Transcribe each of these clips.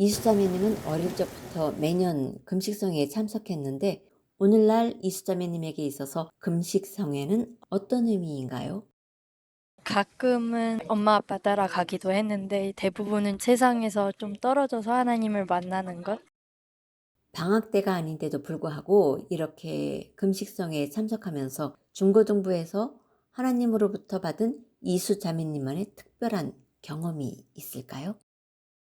이수자매님은 어릴 적부터 매년 금식성회에 참석했는데 오늘날 이수자매님에게 있어서 금식성회는 어떤 의미인가요? 가끔은 엄마 아빠 따라가기도 했는데 대부분은 세상에서 좀 떨어져서 하나님을 만나는 것? 방학 때가 아닌데도 불구하고 이렇게 금식성회에 참석하면서 중고등부에서 하나님으로부터 받은 이수자매님만의 특별한 경험이 있을까요?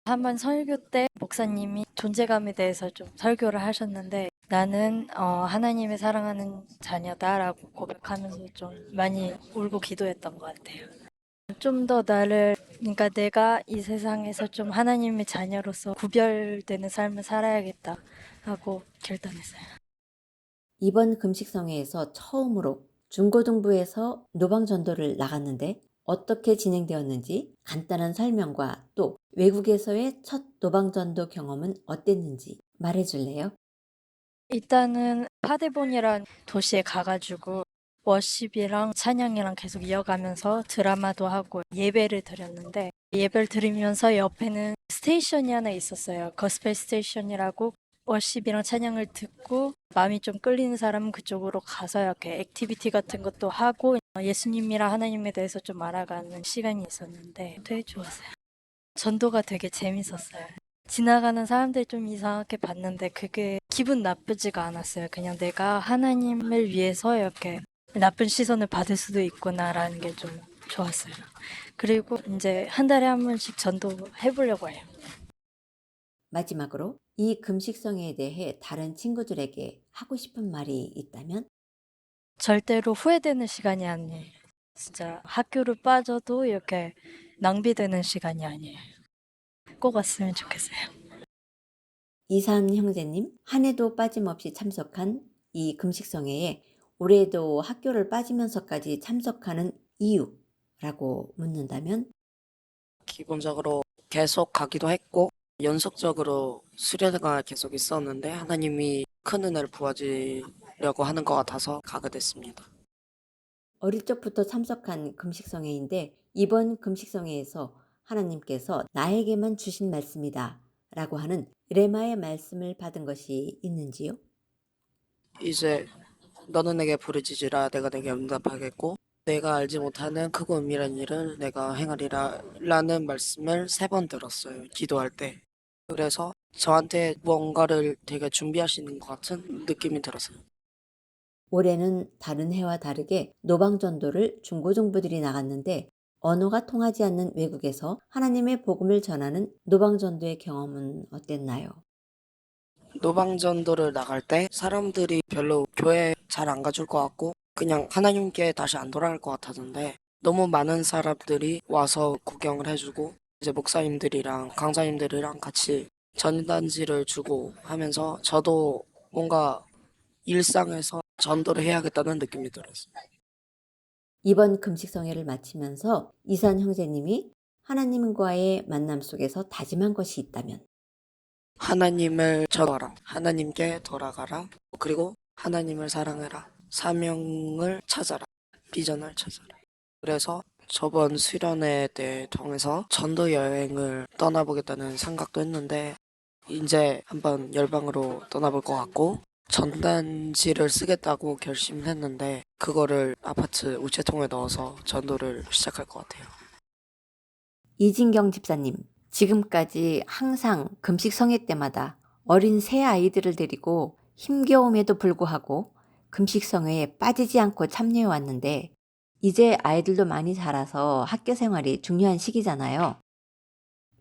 한번 설교 때 목사님이 존재감에 대해서 좀 설교를 하셨는데 나는 하나님의 사랑하는 자녀다라고 고백하면서 좀 많이 울고 기도했던 것 같아요. 좀 더 그러니까 내가 이 세상에서 좀 하나님의 자녀로서 구별되는 삶을 살아야겠다 하고 결단했어요. 이번 금식성회에서 처음으로 중고등부에서 노방전도를 나갔는데 어떻게 진행되었는지 간단한 설명과 또 외국에서의 첫 노방전도 경험은 어땠는지 말해줄래요? 일단은 파데본이란 도시에 가가지고 워십이랑 찬양이랑 계속 이어가면서 드라마도 하고 예배를 드렸는데 예배를 드리면서 옆에는 스테이션이 하나 있었어요. 거스펠 스테이션이라고 워십이랑 찬양을 듣고 마음이 좀 끌리는 사람은 그쪽으로 가서 이렇게 액티비티 같은 것도 하고 예수님이랑 하나님에 대해서 좀 알아가는 시간이 있었는데 되게 좋았어요. 전도가 되게 재밌었어요. 지나가는 사람들 좀 이상하게 봤는데 그게 기분 나쁘지가 않았어요. 그냥 내가 하나님을 위해서 이렇게 나쁜 시선을 받을 수도 있구나라는 게 좀 좋았어요. 그리고 이제 한 달에 한 번씩 전도 해보려고 해요. 마지막으로 이 금식성회에 대해 다른 친구들에게 하고 싶은 말이 있다면? 절대로 후회되는 시간이 아니에요. 진짜 학교를 빠져도 이렇게 낭비되는 시간이 아니에요. 꼭 왔으면 좋겠어요. 이산 형제님, 한 해도 빠짐없이 참석한 이 금식성회에 올해도 학교를 빠지면서까지 참석하는 이유라고 묻는다면? 기본적으로 계속 가기도 했고 연속적으로 수련회가 계속 있었는데 하나님이 큰 은혜를 부어주려고 하는 것 같아서 가게 됐습니다. 어릴 적부터 참석한 금식성회인데 이번 금식성회에서 하나님께서 나에게만 주신 말씀이다 라고 하는 레마의 말씀을 받은 것이 있는지요? 이제 너는 내게 부르짖으라 내가 내게 응답하겠고 내가 알지 못하는 크고 은밀한 일을 내가 행하리라 라는 말씀을 3번 들었어요. 기도할 때. 그래서 저한테 뭔가를 되게 준비하시는 것 같은 느낌이 들었어요. 올해는 다른 해와 다르게 노방전도를 중고등부들이 나갔는데 언어가 통하지 않는 외국에서 하나님의 복음을 전하는 노방전도의 경험은 어땠나요? 노방전도를 나갈 때 사람들이 별로 교회 잘 안 가줄 것 같고 그냥 하나님께 다시 안 돌아갈 것 같았는데 너무 많은 사람들이 와서 구경을 해주고 이제 목사님들이랑 강사님들이랑 같이 전단지를 주고 하면서 저도 뭔가 일상에서 전도를 해야겠다는 느낌이 들었어요. 이번 금식성회를 마치면서 이산 형제님이 하나님과의 만남 속에서 다짐한 것이 있다면 하나님을 전하라. 하나님께 돌아가라. 그리고 하나님을 사랑해라. 사명을 찾아라. 비전을 찾아라. 그래서 저번 수련회 때 통해서 전도 여행을 떠나보겠다는 생각도 했는데 이제 한번 열방으로 떠나볼 것 같고 전단지를 쓰겠다고 결심을 했는데 그거를 아파트 우체통에 넣어서 전도를 시작할 것 같아요. 이진경 집사님, 지금까지 항상 금식성회 때마다 어린 새 아이들을 데리고 힘겨움에도 불구하고 금식성회에 빠지지 않고 참여해 왔는데 이제 아이들도 많이 자라서 학교 생활이 중요한 시기잖아요.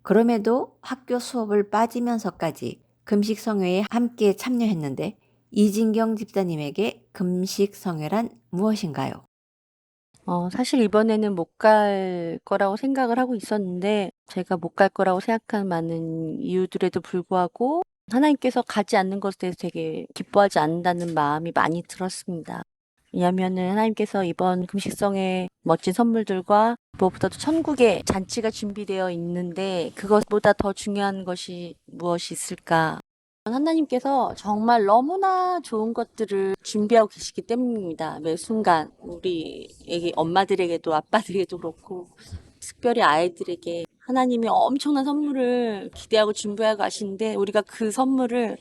그럼에도 학교 수업을 빠지면서까지 금식성회에 함께 참여했는데 이진경 집사님에게 금식성회란 무엇인가요? 사실 이번에는 못 갈 거라고 생각을 하고 있었는데 제가 못 갈 거라고 생각한 많은 이유들에도 불구하고 하나님께서 가지 않는 것에 대해서 되게 기뻐하지 않는다는 마음이 많이 들었습니다. 왜냐하면은 하나님께서 이번 금식성에 멋진 선물들과 무엇보다도 천국의 잔치가 준비되어 있는데 그것보다 더 중요한 것이 무엇이 있을까? 하나님께서 정말 너무나 좋은 것들을 준비하고 계시기 때문입니다. 매 순간 우리에게 엄마들에게도 아빠들에게도 그렇고 특별히 아이들에게 하나님이 엄청난 선물을 기대하고 준비하고 가시는데 우리가 그 선물을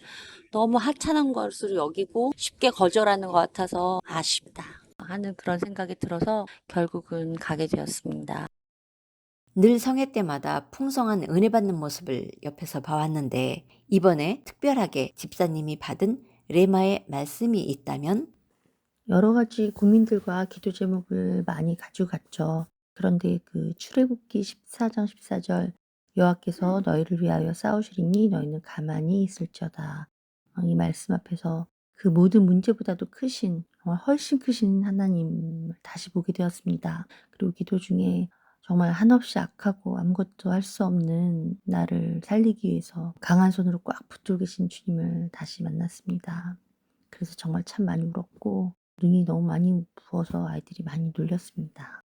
너무 하찮은 것으로 여기고 쉽게 거절하는 것 같아서 아쉽다 하는 그런 생각이 들어서 결국은 가게 되었습니다. 늘 성회 때마다 풍성한 은혜 받는 모습을 옆에서 봐왔는데 이번에 특별하게 집사님이 받은 레마의 말씀이 있다면? 여러 가지 고민들과 기도 제목을 많이 가지고 갔죠. 그런데 그 출애굽기 14장 14절 여호와께서 너희를 위하여 싸우시리니 너희는 가만히 있을지어다. 이 말씀 앞에서 그 모든 문제보다도 크신 정말 훨씬 크신 하나님을 다시 보게 되었습니다. 그리고 기도 중에 정말 한없이 악하고 아무것도 할 수 없는 나를 살리기 위해서 강한 손으로 꽉 붙들고 계신 주님을 다시 만났습니다. 그래서 정말 참 많이 울었고 눈이 너무 많이 부어서 아이들이 많이 놀렸습니다.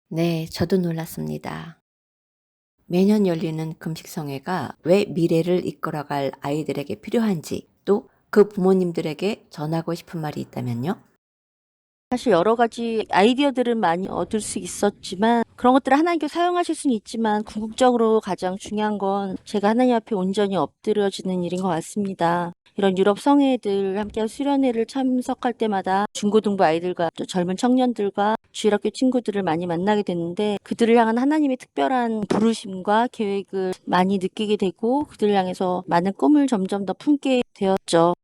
네, 저도 놀랐습니다. 매년 열리는 금식성회가 왜 미래를 이끌어갈 아이들에게 필요한지 또 그 부모님들에게 전하고 싶은 말이 있다면요? 사실 여러 가지 아이디어들은 많이 얻을 수 있었지만 그런 것들을 하나님께 사용하실 수는 있지만 궁극적으로 가장 중요한 건 제가 하나님 앞에 온전히 엎드려지는 일인 것 같습니다. 이런 유럽 성회들 함께 수련회를 참석할 때마다 중고등부 아이들과 또 젊은 청년들과 주일학교 친구들을 많이 만나게 됐는데 그들을 향한 하나님의 특별한 부르심과 계획을 많이 느끼게 되고 그들을 향해서 많은 꿈을 점점 더 품게 되었죠.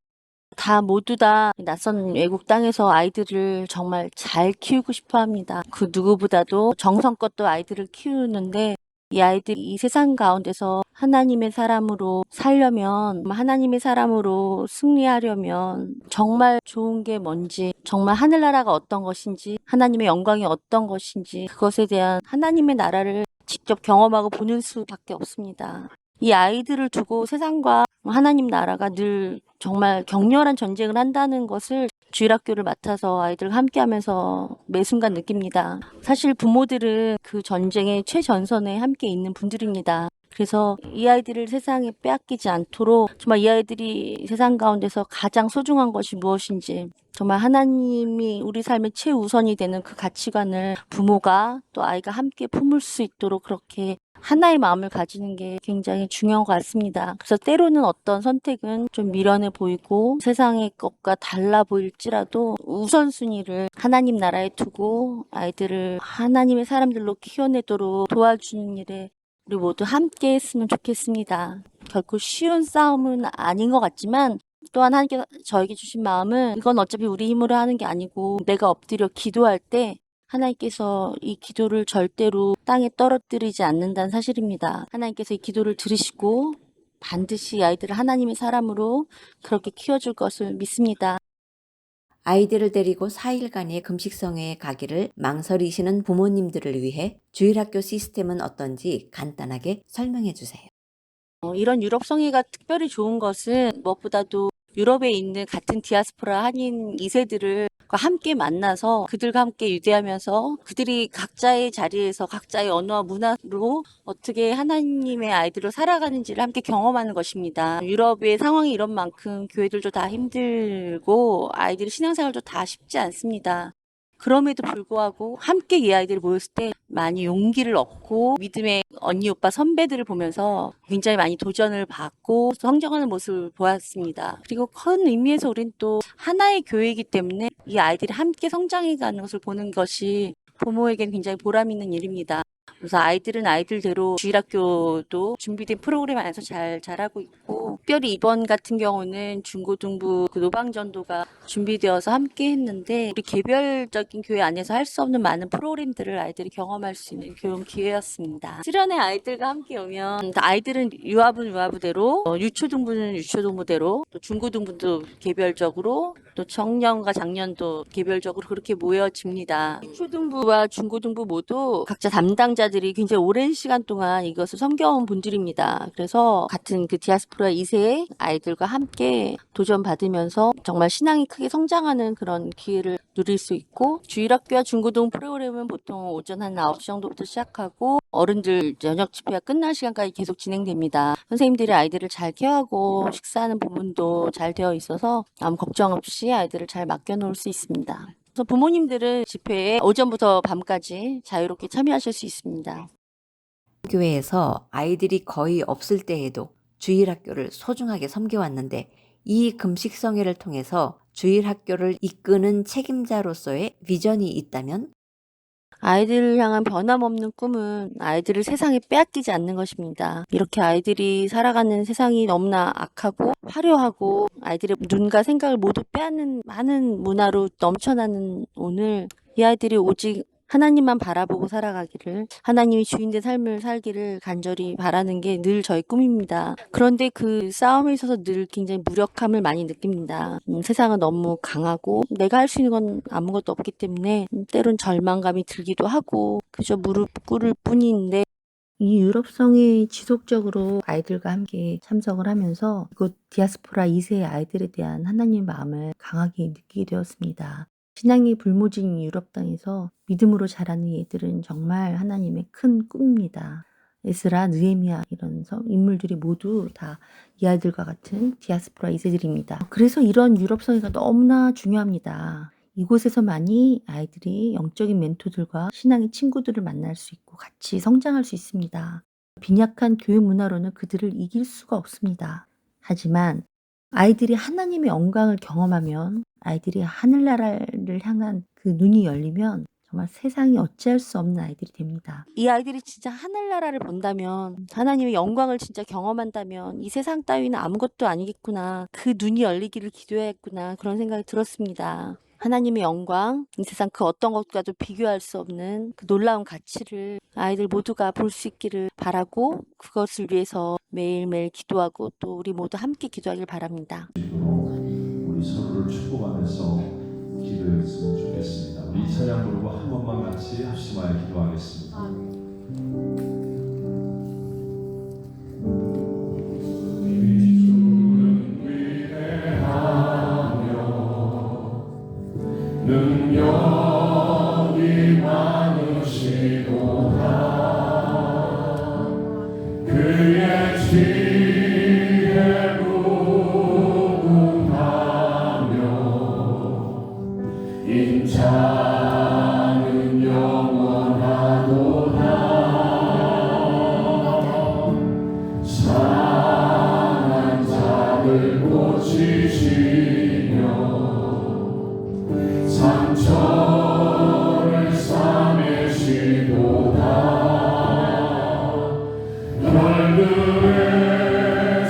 모두 다 낯선 외국 땅에서 아이들을 정말 잘 키우고 싶어 합니다. 그 누구보다도 정성껏 또 아이들을 키우는데 이 아이들이 이 세상 가운데서 하나님의 사람으로 살려면, 하나님의 사람으로 승리하려면 정말 좋은 게 뭔지, 정말 하늘나라가 어떤 것인지, 하나님의 영광이 어떤 것인지 그것에 대한 하나님의 나라를 직접 경험하고 보는 수밖에 없습니다. 이 아이들을 두고 세상과 하나님 나라가 늘 정말 격렬한 전쟁을 한다는 것을 주일학교를 맡아서 아이들과 함께하면서 매 순간 느낍니다. 사실 부모들은 그 전쟁의 최전선에 함께 있는 분들입니다. 그래서 이 아이들을 세상에 빼앗기지 않도록 정말 이 아이들이 세상 가운데서 가장 소중한 것이 무엇인지 정말 하나님이 우리 삶의 최우선이 되는 그 가치관을 부모가 또 아이가 함께 품을 수 있도록 그렇게 하나의 마음을 가지는 게 굉장히 중요한 것 같습니다. 그래서 때로는 어떤 선택은 좀 미련해 보이고 세상의 것과 달라 보일지라도 우선순위를 하나님 나라에 두고 아이들을 하나님의 사람들로 키워내도록 도와주는 일에 우리 모두 함께 했으면 좋겠습니다. 결코 쉬운 싸움은 아닌 것 같지만 또한 하나님께서 저에게 주신 마음은 이건 어차피 우리 힘으로 하는 게 아니고 내가 엎드려 기도할 때 하나님께서 이 기도를 절대로 땅에 떨어뜨리지 않는다는 사실입니다. 하나님께서 이 기도를 들으시고 반드시 이 아이들을 하나님의 사람으로 그렇게 키워줄 것을 믿습니다. 아이들을 데리고 4일간의 금식성회에 가기를 망설이시는 부모님들을 위해 주일학교 시스템은 어떤지 간단하게 설명해 주세요. 이런 유럽 성회가 특별히 좋은 것은 무엇보다도 유럽에 있는 같은 디아스포라 한인 2세들을 함께 만나서 그들과 함께 유대하면서 그들이 각자의 자리에서 각자의 언어와 문화로 어떻게 하나님의 아이들로 살아가는지를 함께 경험하는 것입니다. 유럽의 상황이 이런 만큼 교회들도 다 힘들고 아이들의 신앙생활도 다 쉽지 않습니다. 그럼에도 불구하고 함께 이 아이들이 모였을 때 많이 용기를 얻고 믿음의 언니, 오빠, 선배들을 보면서 굉장히 많이 도전을 받고 성장하는 모습을 보았습니다. 그리고 큰 의미에서 우린 또 하나의 교회이기 때문에 이 아이들이 함께 성장해가는 것을 보는 것이 부모에겐 굉장히 보람 있는 일입니다. 그래서 아이들은 아이들대로 주일학교도 준비된 프로그램 안에서 잘 자라고 있고 특별히 이번 같은 경우는 중고등부 그 노방전도가 준비되어서 함께 했는데 우리 개별적인 교회 안에서 할 수 없는 많은 프로그램들을 아이들이 경험할 수 있는 교육 기회였습니다. 수련회 아이들과 함께 오면 아이들은 유아부는 유아부대로 유초등부는 유초등부대로 또 중고등부도 개별적으로 또 청년과 장년도 개별적으로 그렇게 모여집니다. 유초등부와 중고등부 모두 각자 담당자들이 굉장히 오랜 시간 동안 이것을 섬겨온 분들입니다. 그래서 같은 그 디아스포라 2세 아이들과 함께 도전받으면서 정말 신앙이 크게 성장하는 그런 기회를 누릴 수 있고 주일학교와 중고등 프로그램은 보통 오전 한 9시 정도부터 시작하고 어른들 저녁 집회가 끝날 시간까지 계속 진행됩니다. 선생님들이 아이들을 잘 케어하고 식사하는 부분도 잘 되어 있어서 아무 걱정 없이 아이들을 잘 맡겨놓을 수 있습니다. 그래서 부모님들은 집회에 오전부터 밤까지 자유롭게 참여하실 수 있습니다. 교회에서 아이들이 거의 없을 때에도 주일학교를 소중하게 섬겨왔는데 이 금식성회를 통해서 주일학교를 이끄는 책임자로서의 비전이 있다면 아이들을 향한 변함없는 꿈은 아이들을 세상에 빼앗기지 않는 것입니다. 이렇게 아이들이 살아가는 세상이 너무나 악하고 화려하고 아이들의 눈과 생각을 모두 빼앗는 많은 문화로 넘쳐나는 오늘, 이 아이들이 오직 하나님만 바라보고 살아가기를, 하나님이 주인된 삶을 살기를 간절히 바라는 게 늘 저의 꿈입니다. 그런데 그 싸움에 있어서 늘 굉장히 무력함을 많이 느낍니다. 세상은 너무 강하고 내가 할 수 있는 건 아무것도 없기 때문에 때론 절망감이 들기도 하고 그저 무릎 꿇을 뿐인데, 이 유럽성에 지속적으로 아이들과 함께 참석을 하면서 이곳 디아스포라 2세의 아이들에 대한 하나님의 마음을 강하게 느끼게 되었습니다. 신앙이 불모진 유럽 땅에서 믿음으로 자라는 얘들은 정말 하나님의 큰 꿈입니다. 에스라, 느헤미야 이런 인물들이 모두 다 이 아이들과 같은 디아스포라 2세들입니다. 그래서 이런 유럽성회가 너무나 중요합니다. 이곳에서만이 아이들이 영적인 멘토들과 신앙의 친구들을 만날 수 있고 같이 성장할 수 있습니다. 빈약한 교회 문화로는 그들을 이길 수가 없습니다. 하지만 아이들이 하나님의 영광을 경험하면, 아이들이 하늘나라를 향한 그 눈이 열리면 정말 세상이 어찌할 수 없는 아이들이 됩니다. 이 아이들이 진짜 하늘나라를 본다면, 하나님의 영광을 진짜 경험한다면 이 세상 따위는 아무것도 아니겠구나, 그 눈이 열리기를 기도해야겠구나, 그런 생각이 들었습니다. 하나님의 영광, 이 세상 그 어떤 것과도 비교할 수 없는 그 놀라운 가치를 아이들 모두가 볼 수 있기를 바라고, 그것을 위해서 매일매일 기도하고 또 우리 모두 함께 기도하길 바랍니다. 우리 서로를 축복하면서 기도했으면 좋겠습니다. 우리 이 찬양 부르고 한 번만 같이 합심하여 기도하겠습니다. 능력이 많으시도다. 그의 지혜 무궁하며 인자는 영원하도다. 상한 자를 고치시며 상처를 싸매시도다. 별들의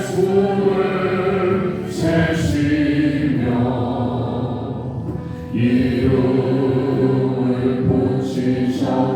수를 세시며 이름을 붙이셨도다.